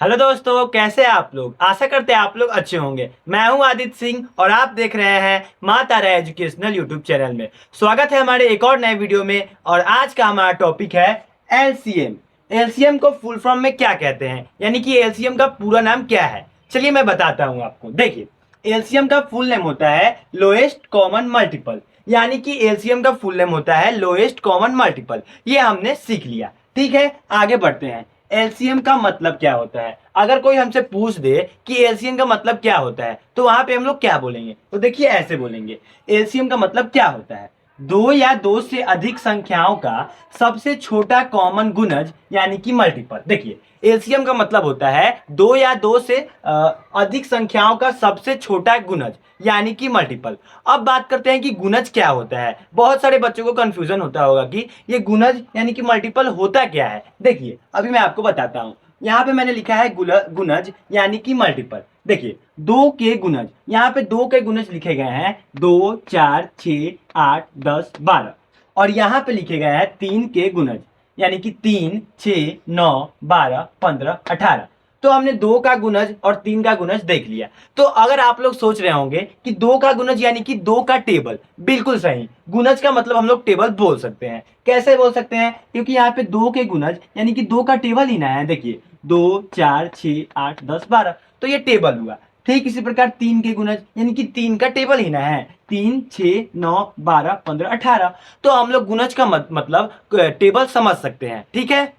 Hello दोस्तों, कैसे हैं आप लोग। आशा करते हैं आप लोग अच्छे होंगे। मैं हूं आदित्य सिंह और आप देख रहे हैं माँ तारा एजुकेशनल यूट्यूब चैनल में। स्वागत है हमारे एक और नए वीडियो में। और आज का हमारा टॉपिक है एलसीएम। एलसीएम को फुल फॉर्म में क्या कहते हैं, यानी कि एलसीएम का पूरा नाम क्या है। चलिए मैं बताता हूँ आपको। देखिए, एलसीएम का फुल नेम होता है लोएस्ट कॉमन मल्टीपल, यानी कि एलसीएम का फुल नेम होता है लोएस्ट कॉमन मल्टीपल। ये हमने सीख लिया। ठीक है, आगे बढ़ते हैं। एलसीएम का मतलब क्या होता है। अगर कोई हमसे पूछ दे कि एलसीएम का मतलब क्या होता है, तो वहां पे हम लोग क्या बोलेंगे। तो देखिए ऐसे बोलेंगे, एलसीएम का मतलब क्या होता है, दो या दो से अधिक संख्याओं का सबसे छोटा कॉमन गुणज यानी कि मल्टीपल। देखिए, एलसीएम का मतलब होता है दो या दो से अधिक संख्याओं का सबसे छोटा गुणज यानी कि मल्टीपल। अब बात करते हैं कि गुणज क्या होता है। बहुत सारे बच्चों को कंफ्यूजन होता होगा कि ये गुणज यानी कि मल्टीपल होता क्या है। देखिए अभी मैं आपको बताता हूं। यहाँ पे मैंने लिखा है गुणज यानी कि मल्टीपल। देखिए, दो के गुणज, यहाँ पे दो के गुणज लिखे गए हैं 2, 4, 6, 8, 10, 12। और यहाँ पे लिखे गए हैं तीन के गुणज, यानी कि 3, 6, 9, 12, 15, 18। तो हमने दो का गुणज और तीन का गुणज देख लिया। तो अगर आप लोग सोच रहे होंगे कि दो का गुणज यानी कि दो का टेबल, बिल्कुल सही। गुणज का मतलब हम लोग टेबल बोल सकते हैं। कैसे बोल सकते हैं, क्योंकि यहाँ पे दो के गुणज यानी कि दो का टेबल ही ना है। देखिए 2, 4, 6, 8, 10, 12, तो ये टेबल हुआ। ठीक इसी प्रकार तीन के गुणज यानी कि तीन का टेबल ही ना है। 3, 6, 9, 12, 15, 18। तो हम लोग गुणज का मतलब टेबल समझ सकते हैं। ठीक है,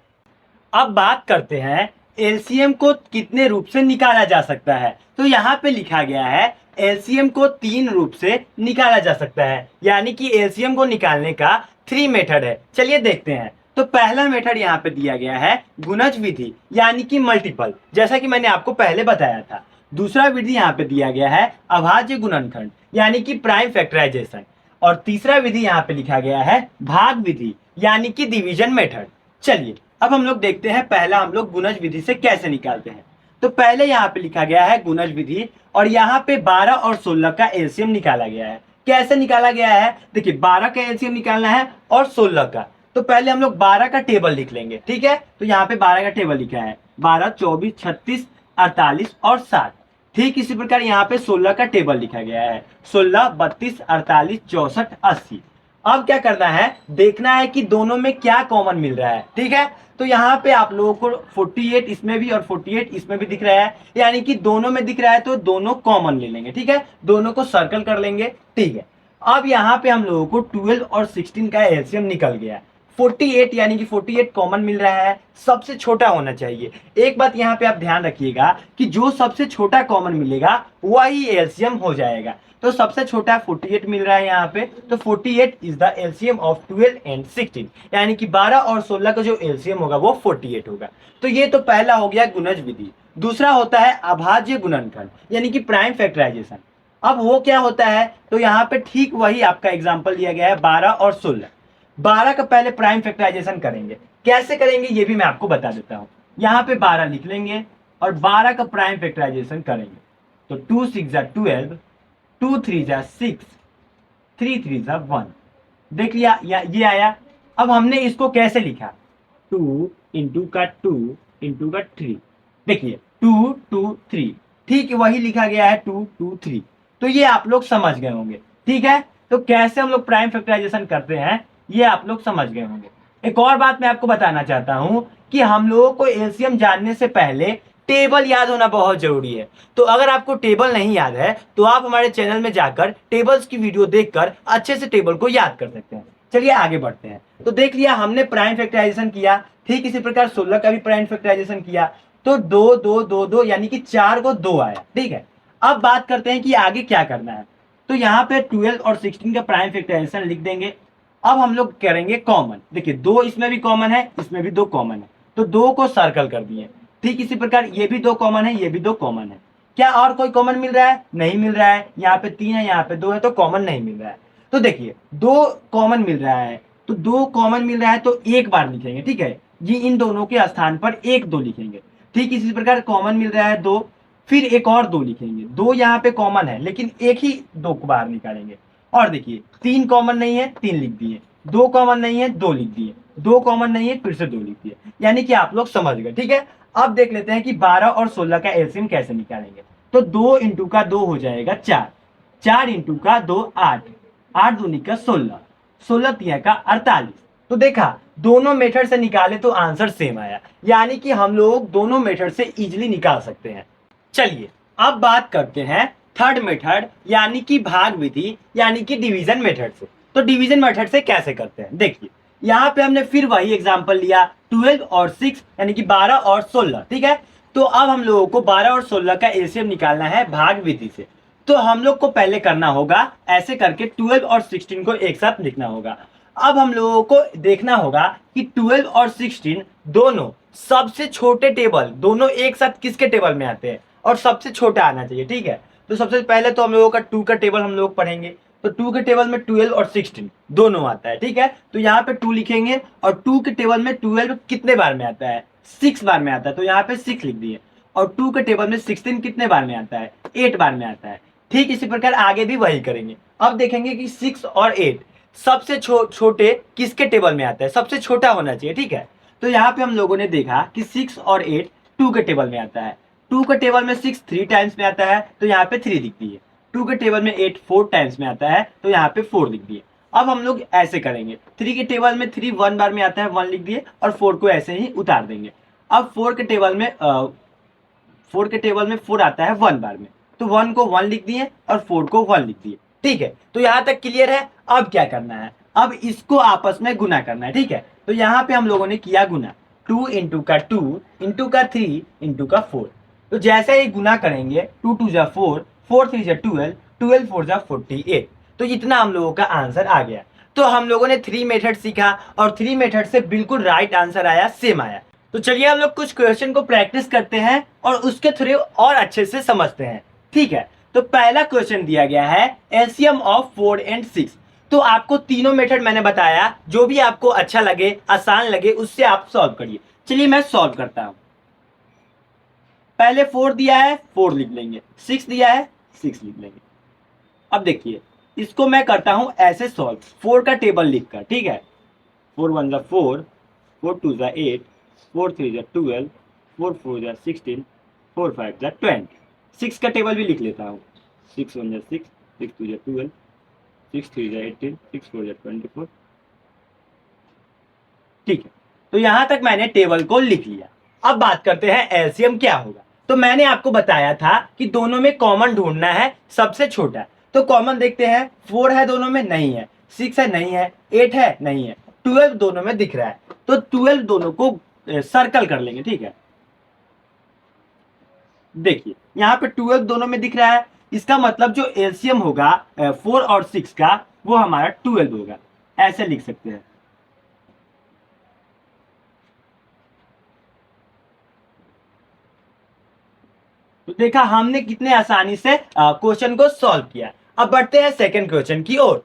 अब बात करते हैं एलसीएम को कितने रूप से निकाला जा सकता है। तो यहाँ पे लिखा गया है एलसीएम को तीन रूप से निकाला जा सकता है, यानी कि एलसीएम को निकालने का 3 मेथड है। चलिए देखते हैं। तो पहला मेथड यहाँ पे दिया गया है गुणज विधि यानी कि मल्टीपल, जैसा कि मैंने आपको पहले बताया था। दूसरा विधि यहाँ पे दिया गया है अभाज्य गुणनखंड यानी कि प्राइम फैक्टराइजेशन। और तीसरा विधि यहाँ पे लिखा गया है भाग विधि यानी कि डिवीजन मेथड। चलिए अब हम लोग देखते हैं पहला हम लोग गुणज विधि से कैसे निकालते हैं। तो पहले यहाँ पे लिखा गया है गुणज विधि और यहाँ पे 12 और 16 का एलसीएम निकाला गया है। कैसे निकाला गया है, देखिए 12 का एलसीएम निकालना है और 16 का। तो पहले हम लोग 12 का टेबल लिख लेंगे। ठीक है, तो यहाँ पे 12 का टेबल लिखा है 12, 24, 36, 48 और 60। ठीक इसी प्रकार यहाँ पे 16 का टेबल लिखा गया है 16, 32, 48, 64, 80। अब क्या करना है, देखना है कि दोनों में क्या कॉमन मिल रहा है। ठीक है, तो यहाँ पे आप लोगों को 48 इसमें भी और 48 इसमें भी दिख रहा है, यानी कि दोनों में दिख रहा है तो दोनों कॉमन ले लेंगे। ठीक है, दोनों को सर्कल कर लेंगे। ठीक है, अब यहाँ पे हम लोगों को 12 और 16 का एलसीएम निकल गया। 48 यानी कि 48 कॉमन मिल रहा है, सबसे छोटा होना चाहिए। एक बात यहाँ पे आप ध्यान रखिएगा कि जो सबसे छोटा कॉमन मिलेगा वही एलसीएम हो जाएगा। तो सबसे छोटा 48 मिल रहा है यहाँ पे, तो 48 is the LCM of 12 and 16, यानी कि 12 और 16 का जो एलसीएम होगा वो 48 होगा। तो ये तो पहला हो गया गुणज विधि। दूसरा होता है अभाज्य गुणनखंड यानी कि प्राइम फैक्टराइजेशन। अब वो क्या होता है, तो यहाँ पे ठीक वही आपका एग्जाम्पल दिया गया है 12 और 16। 12 का पहले प्राइम फैक्टराइजेशन करेंगे। कैसे करेंगे ये भी मैं आपको बता देता हूँ। यहाँ पे 12 लिख लेंगे और 12 का प्राइम फैक्टराइजेशन करेंगे। तो 2 6 12, 2 3 6, 3 3 1। देख लिया ये आया। अब हमने इसको कैसे लिखा, 2 इंटू का 2 इंटू का 3। देखिए 2 2 3, ठीक वही लिखा गया है 2 2 3। तो ये आप लोग समझ गए होंगे। ठीक है, तो कैसे हम लोग प्राइम फैक्टराइजेशन करते हैं ये आप लोग समझ गए होंगे। एक और बात मैं आपको बताना चाहता हूं कि हम लोगों को एलसीएम जानने से पहले टेबल याद होना बहुत जरूरी है। तो अगर आपको टेबल नहीं याद है तो आप हमारे चैनल में जाकर टेबल्स की वीडियो देखकर अच्छे से टेबल को याद कर सकते हैं। चलिए आगे बढ़ते हैं। तो देख लिया हमने प्राइम फैक्टराइजेशन किया। ठीक इसी प्रकार 16 का भी प्राइम फैक्टराइजेशन किया। तो 2 2 2 2 यानी कि 4 को 2 आया। ठीक है, अब बात करते हैं कि आगे क्या करना है। तो यहाँ पे 12 और 16 का प्राइम फैक्टराइजेशन लिख देंगे। अब हम लोग करेंगे कॉमन। देखिए 2 इसमें भी कॉमन है, इसमें भी 2 कॉमन है, तो 2 को सर्कल कर दिए। ठीक इसी प्रकार ये भी 2 कॉमन है, ये भी 2 कॉमन है। क्या और कोई कॉमन मिल रहा है, नहीं मिल रहा है। यहाँ पे 3 है, यहाँ पे 2 है, तो कॉमन नहीं मिल रहा है। तो देखिए 2 कॉमन मिल रहा है, तो 2 कॉमन मिल रहा है तो एक बार लिखेंगे। ठीक है, ये इन दोनों के स्थान पर 1 2 लिखेंगे। ठीक इसी प्रकार कॉमन मिल रहा है 2, फिर एक और 2 लिखेंगे। 2 यहाँ पे कॉमन है लेकिन एक ही 2 को बाहर निकालेंगे। और देखिए 3 कॉमन नहीं है, 3 लिख दिए। 2 कॉमन नहीं है, 2 लिख दिए। 2 कॉमन नहीं है, फिर से 2 लिख दिए। यानी कि आप लोग समझ गए। ठीक है, अब देख लेते हैं कि 12 और 16 का एलसीएम कैसे निकालेंगे। तो 2 इंटू का 2 हो जाएगा 4, 4 इंटू का 2 8, 8 दूनी का 16, 16 तिया का 48। तो देखा दोनों मेथड से निकाले तो आंसर सेम आया, यानी कि हम लोग दोनों मेथड से इजीली निकाल सकते हैं। चलिए अब बात करते हैं थर्ड मेथड यानी कि भाग विधि यानी कि डिवीजन मेथड से। तो डिवीजन मेथड से कैसे करते हैं, देखिए यहाँ पे हमने फिर वही एग्जांपल लिया 12 और 6 यानी कि 12 और 16, ठीक है। तो अब हम लोगों को 12 और 16 का एलसीएम निकालना है भाग विधि से। तो हम लोग को पहले करना होगा ऐसे करके 12 और 16 को एक साथ लिखना होगा। अब हम लोगों को देखना होगा कि 12 और 16 दोनों सबसे छोटे टेबल दोनों एक साथ किसके टेबल में आते हैं, और सबसे छोटा आना चाहिए, ठीक है। तो सबसे पहले तो हम लोगों का 2 का टेबल हम लोग पढ़ेंगे। तो 2 के टेबल में 12 और 16 दोनों आता है, ठीक है। तो यहाँ पे 2 लिखेंगे और 2 के टेबल में 12 कितने बार में आता है, 6 बार में आता है, तो यहाँ पे 6 लिख दिए। और 2 के टेबल में 16 कितने बार में आता है, 8 बार में आता है। ठीक इसी प्रकार आगे भी वही करेंगे। अब देखेंगे कि 6 और 8 सबसे छोटे किसके टेबल में आता है, सबसे छोटा होना चाहिए, ठीक है। तो यहाँ पे हम लोगों ने देखा कि 6 और 8 2 के टेबल में आता है। 2 के टेबल में 6 3 टाइम्स में आता है, तो यहाँ पे 3 लिख दिए। 2 के टेबल में 8 4 टाइम्स में आता है, तो यहाँ पे 4 लिख दिए। अब हम लोग ऐसे करेंगे, 3 के टेबल में 3 1 बार में आता है, 1 लिख दिए, और 4 को ऐसे ही उतार देंगे। अब 4 के टेबल में 4 आता है 1 बार में, तो 1 को 1 लिख दिए और 4 को 1 लिख दिए, ठीक है। तो यहाँ तक क्लियर है। अब क्या करना है, अब इसको आपस में गुना करना है, ठीक है। तो यहाँ पे हम लोगों ने किया गुना, 2 इंटू का 2 इंटू का 3 इंटू का 4। तो जैसे ही गुना करेंगे 2 2 जा 4, 4 3 जा 12, 12 4 जा 48। तो इतना हम लोगों का आंसर आ गया। तो हम लोगों ने 3 मेथड सीखा और 3 मेथड से बिल्कुल राइट आंसर आया, सेम आया। तो चलिए हम लोग कुछ क्वेश्चन को प्रैक्टिस करते हैं और उसके थ्रू और अच्छे से समझते हैं, ठीक है। तो पहला क्वेश्चन दिया गया है एलसीएम ऑफ 4 एंड 6। तो आपको तीनों मेथड मैंने बताया, जो भी आपको अच्छा लगे आसान लगे उससे आप सॉल्व करिए। चलिए मैं सॉल्व करता हूं। पहले 4 दिया है 4 लिख लेंगे, 6 दिया है 6 लिख लेंगे। अब देखिए इसको मैं करता हूं ऐसे सॉल्व, 4 का टेबल लिखकर, ठीक है। 4 1 जा 4, 4 2 जा 8, 4 3 जा 12, 4 4 जा 16, 4 5 जा 20। 6 का टेबल भी लिख लेता हूँ, 6 1 जा 6, 6 2 जा 12, 6 3 जा 18, 6 4 जा 24, ठीक है। तो यहां तक मैंने टेबल को लिख लिया। अब बात करते हैं एलसीएम क्या होगा। तो मैंने आपको बताया था कि दोनों में कॉमन ढूंढना है सबसे छोटा। तो कॉमन देखते हैं, 4 है दोनों में, नहीं है। 6 है, नहीं है। 8 है, नहीं है। 12 दोनों में दिख रहा है, तो 12 दोनों को सर्कल कर लेंगे, ठीक है। देखिए यहाँ पे 12 दोनों में दिख रहा है, इसका मतलब जो एलसीएम होगा 4 और 6 का वो हमारा 12 होगा, ऐसे लिख सकते हैं। तो देखा हमने कितने आसानी से क्वेश्चन को सॉल्व किया। अब बढ़ते हैं सेकंड क्वेश्चन की ओर।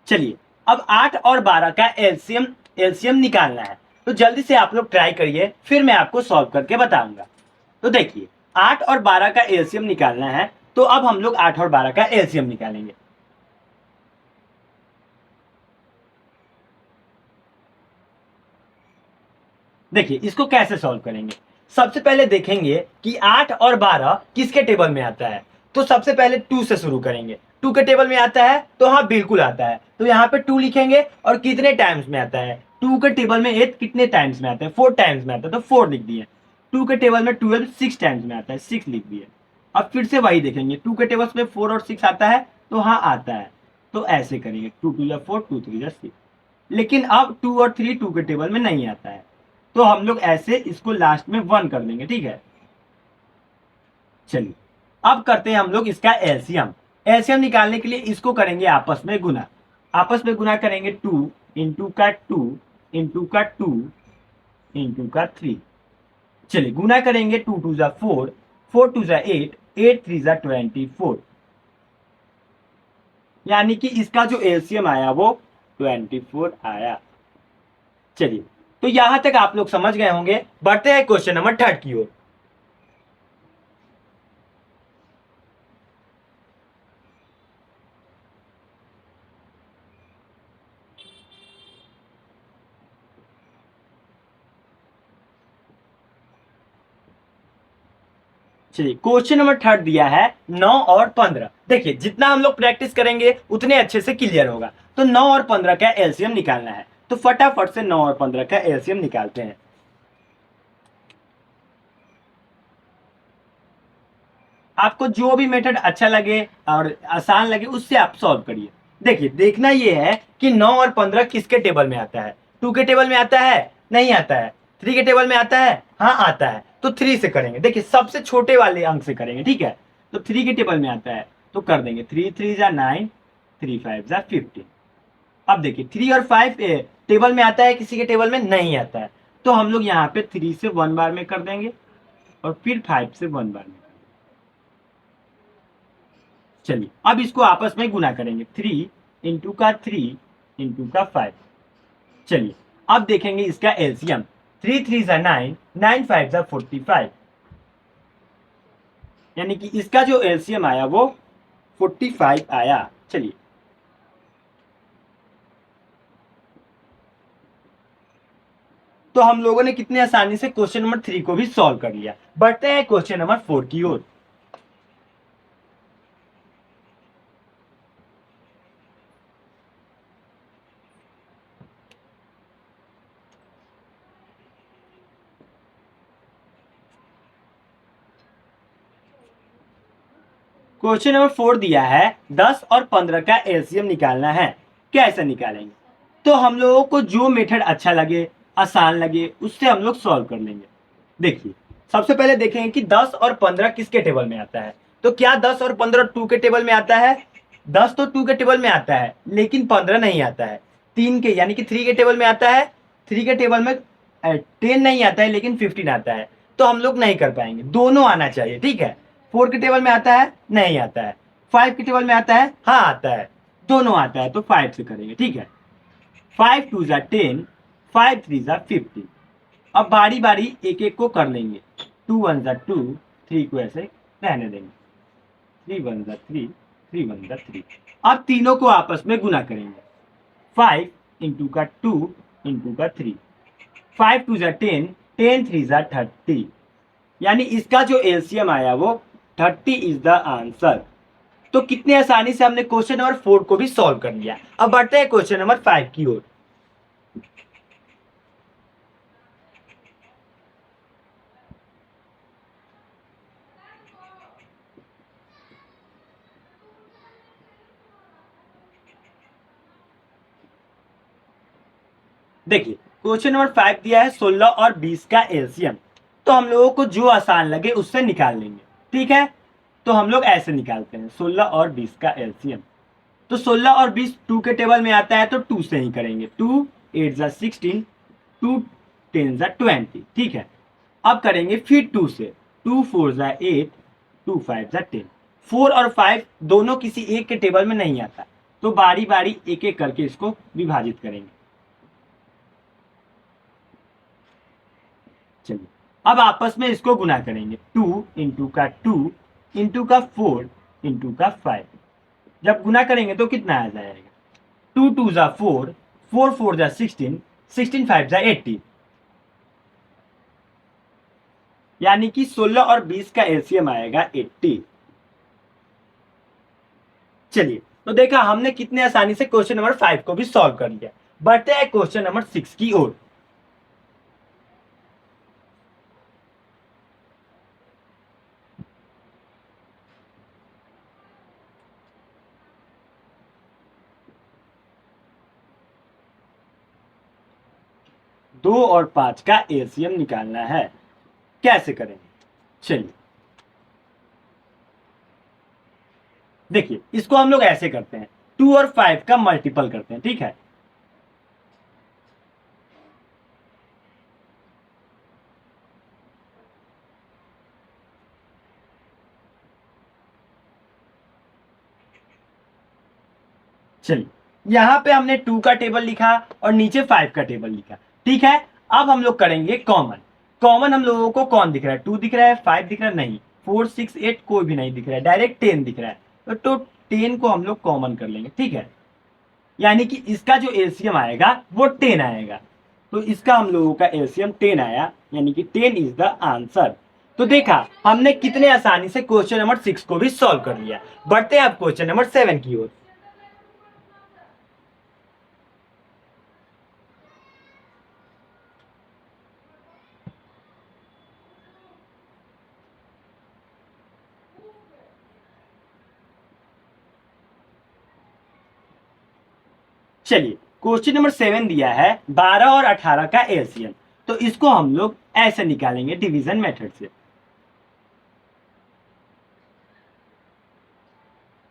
चलिए अब 8 और 12 का एलसीएम निकालना है। तो जल्दी से आप लोग ट्राई करिए, फिर मैं आपको सॉल्व करके बताऊंगा। तो देखिए 8 और 12 का एलसीएम निकालना है, तो अब हम लोग 8 और 12 का एलसीएम निकालेंगे। देखिए इसको कैसे सॉल्व करेंगे। सबसे पहले देखेंगे कि 8 और 12 किसके टेबल में आता है। तो सबसे पहले 2 से शुरू करेंगे। 2 के टेबल में आता है, तो हाँ बिल्कुल आता है। तो यहाँ पे 2 लिखेंगे और कितने टाइम्स में आता है, 2 के टेबल में 8 कितने टाइम्स में आता है, 4 टाइम्स में आता है, तो 4 लिख दिए। 2 के टेबल में 12 6 टाइम्स में आता है, 6 लिख दिए। अब फिर से वही देखेंगे, 2 के टेबल में 4 और 6 आता है, तो हाँ आता है। तो ऐसे करेंगे, 2 2 4, 2 3 6। लेकिन अब 2 और 3 2 के टेबल में नहीं आता है, तो हम लोग ऐसे इसको लास्ट में 1 कर देंगे, ठीक है। चलिए अब करते हैं हम लोग इसका एलसीएम। एलसीएम निकालने के लिए इसको करेंगे आपस में गुना। आपस में गुना करेंगे 2 इंटू का 2 इंटू का 2 इंटू का 3। चलिए गुना करेंगे, 2 2 जा 4, 4 2 जा 8, 8 3 जा 24। यानी कि इसका जो एलसीएम आया वो 24 आया। चलिए तो यहां तक आप लोग समझ गए होंगे। बढ़ते हैं क्वेश्चन नंबर 3 की ओर। चलिए, क्वेश्चन नंबर 3 दिया है 9 और 15। देखिए, जितना हम लोग प्रैक्टिस करेंगे उतने अच्छे से क्लियर होगा। तो 9 और 15 का एलसीएम निकालना है, तो फटाफट से 9 और 15 का एलसीएम निकालते हैं। आपको जो भी मेथड अच्छा लगे और आसान लगे उससे आप सॉल्व करिए। देखिए, देखना ये है कि 9 और 15 किसके टेबल में आता है। 2 के टेबल में आता है? नहीं आता है। 3 के टेबल में आता है? हाँ आता है। तो 3 से करेंगे। देखिए, सबसे छोटे वाले अंक से करेंगे, ठीक है। तो 3 के टेबल में आता है तो कर देंगे 3 3 जा 9, 3 5 जा 15। अब देखिए, 3 और 5 टेबल में आता है, किसी के टेबल में नहीं आता है। तो हम लोग यहाँ पे 3 से 1 बार में कर देंगे और फिर 5 से 1 बार में। चलिए, अब इसको आपस में गुना करेंगे। 3 इंटू का 3 इंटू का 5। चलिए, अब देखेंगे इसका एलसीएम। 3 3 जा 9, 9 5 जा 45। यानी कि इसका जो एलसीएम आया वो 45 आया। चलिए, तो हम लोगों ने कितने आसानी से क्वेश्चन नंबर 3 को भी सॉल्व कर लिया। बढ़ते हैं क्वेश्चन नंबर 4 की ओर। क्वेश्चन नंबर 4 दिया है 10 और 15 का एलसीएम निकालना है। कैसे निकालेंगे? तो हम लोगों को जो मेथड अच्छा लगे, आसान लगे, उससे हम लोग सॉल्व कर लेंगे। देखिए, सबसे पहले देखेंगे कि 10 और 15 किसके टेबल में आता है। तो क्या 10 और 15 2 के टेबल में आता है? 10 तो 2 के टेबल में आता है, लेकिन 15 नहीं आता है। 3 के यानी कि 3 के टेबल में आता है। 3 के टेबल में 10 नहीं आता है, लेकिन 15 आता है। तो हम लोग नहीं कर पाएंगे, दोनों आना चाहिए, ठीक है। 4 के टेबल में आता है? नहीं आता है। 5 के टेबल में आता है? हाँ आता है। दोनों आता है, तो 5 से करेंगे, ठीक है। 5 2 जा 10, 5 3 जा 15। अब बारी बारी एक एक को कर लेंगे। 2 1 जा 2, 3 को ऐसे रहने देंगे। 3 1 जा 3, 3 1 जा 3। अब तीनों को आपस में गुना करेंगे। 5 इंटू का 2 इंटू का 3। 5 2 जा 10, 10 3 जा 30। यानी इसका जो एलसीएम आया वो 30 इज द आंसर। तो कितने आसानी से हमने क्वेश्चन नंबर 4 को भी सॉल्व कर लिया। अब बढ़ते हैं क्वेश्चन नंबर 5 की ओर। देखिए, क्वेश्चन नंबर 5 दिया है 16 और 20 का एलसीएम। तो हम लोगों को जो आसान लगे उससे निकाल लेंगे, ठीक है। तो हम लोग ऐसे निकालते हैं 16 और 20 का एलसीएम। तो 16 और 20 2 के टेबल में आता है, तो 2 से ही करेंगे। 2 8 जा 16, 2 10 जा 20, ठीक है। अब करेंगे फिर 2 से। 2 4 जा 8, 2 5 जा 10। 4 और 5 दोनों किसी एक के टेबल में नहीं आता, तो बारी बारी एक एक करके इसको विभाजित करेंगे। चलिए, अब आपस में इसको गुना करेंगे। 2 इंटू का 2 इंटू का 4 इंटू का 5। जब गुना करेंगे तो कितना आ जाएगा? 2 2 जा 4, 4 4 जा 16, 16 5 जा 80। यानी कि 16 और 20 का एलसीएम आएगा 80। चलिए, तो देखा हमने कितने आसानी से क्वेश्चन नंबर 5 को भी सॉल्व कर लिया। बढ़ते हैं क्वेश्चन नंबर 6 की ओर। 2 और 5 का एलसीएम निकालना है। कैसे करेंगे? चलिए, देखिए, इसको हम लोग ऐसे करते हैं। 2 और 5 का मल्टीपल करते हैं, ठीक है। चलिए, यहां पे हमने 2 का टेबल लिखा और नीचे 5 का टेबल लिखा, ठीक है। अब हम लोग करेंगे कॉमन। कॉमन हम लोगों को कौन दिख रहा है? 2 दिख रहा है, 5 दिख रहा है, नहीं। 4 6 8 कोई भी नहीं दिख रहा है, डायरेक्ट 10 दिख रहा है। तो 10 को हम लोग कॉमन कर लेंगे, ठीक है। यानी कि इसका जो एलसीएम आएगा वो 10 आएगा। तो इसका हम लोगों का एलसीएम 10 आया, यानी कि 10 इज द आंसर। तो देखा हमने कितने आसानी से क्वेश्चन नंबर 6 को भी सॉल्व कर लिया। बढ़ते हैं अब क्वेश्चन नंबर 7 की ओर। चलिए, क्वेश्चन नंबर 7 दिया है 12 और 18 का एलसीएम। तो इसको हम लोग ऐसे निकालेंगे डिवीजन मेथड से।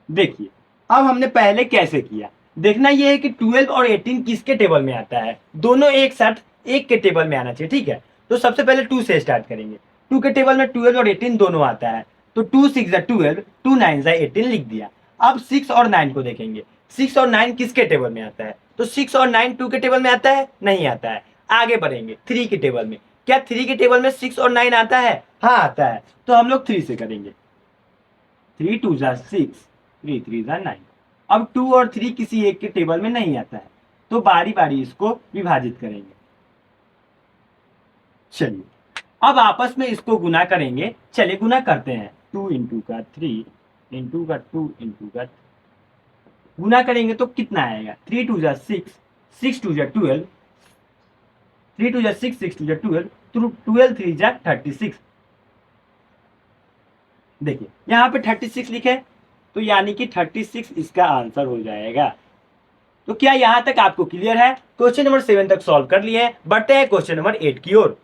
देखिए, अब हमने पहले कैसे किया, देखना यह है कि 12 और 18 किसके टेबल में आता है। दोनों एक साथ एक के टेबल में आना चाहिए, ठीक है। तो सबसे पहले 2 से स्टार्ट करेंगे। 2 के टेबल में 12 और 18 दोनों आता है। तो 2 6 12, 2 9 18 लिख दिया। अब 6 और 9 को देखेंगे। 6 और 9 किसके टेबल में आता है? तो 6 और 9 2 के टेबल में आता है? नहीं आता है। आगे बढ़ेंगे 3 के टेबल में। क्या 3 के टेबल में 6 और 9 आता है? हाँ आता है। तो हम लोग 3 से करेंगे। 3 2 6, 3 3 9। अब 2 और 3 किसी एक के टेबल में नहीं आता है, तो बारी बारी इसको विभाजित करेंगे। चलिए, अब आपस में इसको गुना करेंगे। चलिए गुना करते हैं। 2 इंटू का 3 इंटू का 2 इंटू का, गुना करेंगे तो कितना आएगा? 3 2 6, 6 2 12, 3 2 6, 6 2 12, 12 3 36। देखिए यहाँ पे 36 लिखे, तो यानी कि 36 इसका आंसर हो जाएगा। तो क्या यहां तक आपको क्लियर है? क्वेश्चन नंबर 7 तक सॉल्व कर लिए हैं। बढ़ते हैं क्वेश्चन नंबर 8 की ओर।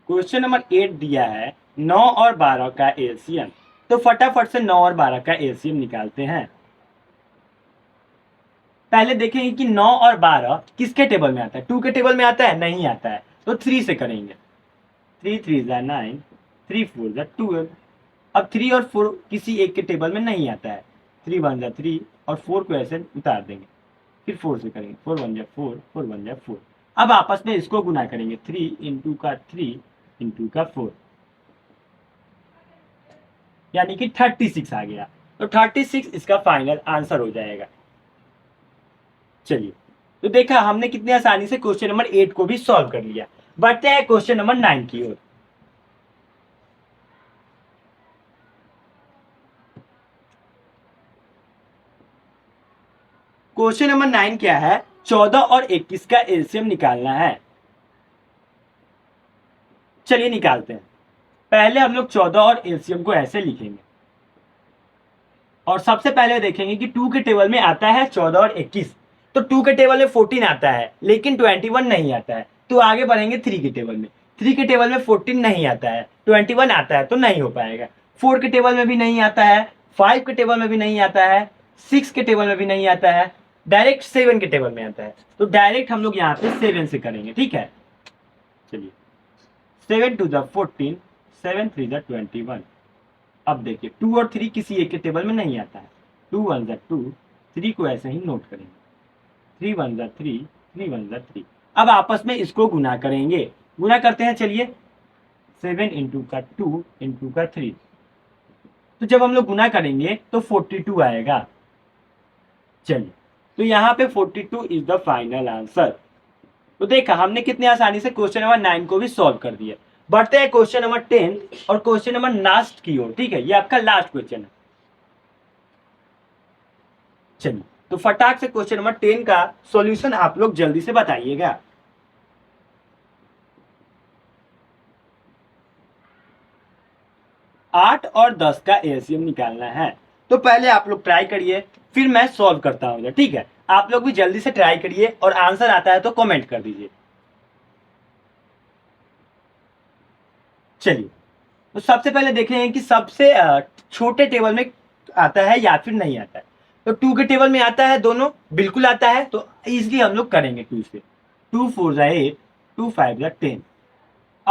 क्वेश्चन नंबर 8 दिया है 9 और 12 का एलसीएम। तो फटाफट से 9 और 12 का एलसीएम निकालते हैं। पहले देखेंगे कि 9 और 12 किसके टेबल में आता है? 2 के टेबल में आता है? नहीं आता है। तो 3 से करेंगे। 3 3 9, 3 4 12। अब 3 और 4 किसी एक के टेबल में नहीं आता है। 3 1 3 और 4 को ऐसे उतार देंगे। फिर 4 से करेंगे। 4 1 4, 4 1 4। अब आपस में इसको गुना करेंगे। 3 इंटू का 3 इंटू का 4, यानी कि 36 आ गया। तो 36 इसका फाइनल आंसर हो जाएगा। चलिए, तो देखा हमने कितनी आसानी से क्वेश्चन नंबर 8 को भी सॉल्व कर लिया। बढ़ते हैं क्वेश्चन नंबर 9 की ओर। क्वेश्चन नंबर 9 क्या है? 14 और 21 का एलसीएम निकालना है। चलिए निकालते हैं। पहले हम लोग 14 और एलसीएम को ऐसे लिखेंगे, और सबसे पहले देखेंगे कि 2 के टेबल में आता है 14 और 21। तो 2 के टेबल में 14 आता है, लेकिन 21 नहीं आता है। तो आगे बढ़ेंगे 3 के टेबल में। 3 के टेबल में 14 नहीं आता है, 21 आता है, तो नहीं हो पाएगा। 4 के टेबल में भी नहीं आता है, 5 के टेबल में भी नहीं आता है, 6 के टेबल में भी नहीं आता है, डायरेक्ट 7 के टेबल में आता है। तो डायरेक्ट हम लोग यहाँ पे 7 से करेंगे, ठीक है। चलिए, 7 2 14, 7 3 21। अब देखिए 2 और 3 किसी एक के टेबल में नहीं आता है। 2 1 2, 3 को ऐसे ही नोट करेंगे। 3 1 3, 3 1 3। अब आपस में इसको गुना करेंगे। गुना करते हैं। चलिए, 7 इंटू का 2 इंटू का 3। तो जब हम लोग गुना करेंगे तो 42 आएगा। चलिए, तो यहाँ पे 42 इज द फाइनल आंसर। तो देखा हमने कितनी आसानी से क्वेश्चन नंबर 9 को भी सॉल्व कर दिया। बढ़ते हैं क्वेश्चन नंबर 10 और क्वेश्चन नंबर लास्ट की ओर, ठीक है। ये आपका लास्ट क्वेश्चन है। चलिए, तो फटाक से क्वेश्चन नंबर 10 का सॉल्यूशन आप लोग जल्दी से बताइएगा। आठ और 10 का एलसीएम निकालना है। तो पहले आप लोग ट्राई करिए, फिर मैं सॉल्व करता हूँ, ठीक है। आप लोग भी जल्दी से ट्राई करिए, और आंसर आता है तो कमेंट कर दीजिए। चलिए, तो सबसे पहले देखेंगे कि सबसे छोटे टेबल में आता है या फिर नहीं आता है। तो 2 के टेबल में आता है, दोनों बिल्कुल आता है, तो इजिली हम लोग करेंगे 2 से। 2 4 8, 2 5 10।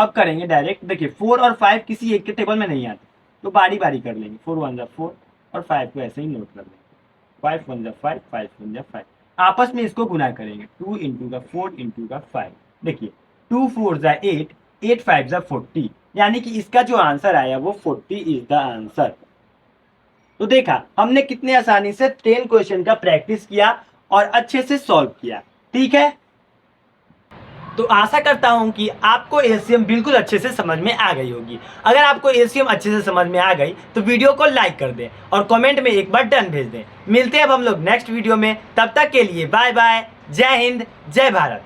अब करेंगे डायरेक्ट। देखिए 4 और 5 किसी एक के टेबल में नहीं आते, तो बारी बारी कर लेंगे। 4 1 4 और 5 को ऐसे ही नोट कर लेंगे। 5 1 5, 5 1 5, आपस में इसको गुना करेंगे। 2 इंटू का 4 इंटू का 5। देखिए 2 4 8, 8 5 40, यानी कि इसका जो आंसर आया वो 40 इज द आंसर। तो देखा हमने कितने आसानी से 10 क्वेश्चन का प्रैक्टिस किया और अच्छे से सॉल्व किया। ठीक है, तो आशा करता हूं कि आपको एलसीएम बिल्कुल अच्छे से समझ में आ गई होगी। अगर आपको एलसीएम अच्छे से समझ में आ गई तो वीडियो को लाइक कर दें और कमेंट में एक बार डन भेज दें। मिलते हैं अब हम लोग नेक्स्ट वीडियो में, तब तक के लिए बाय बाय। जय हिंद, जय भारत।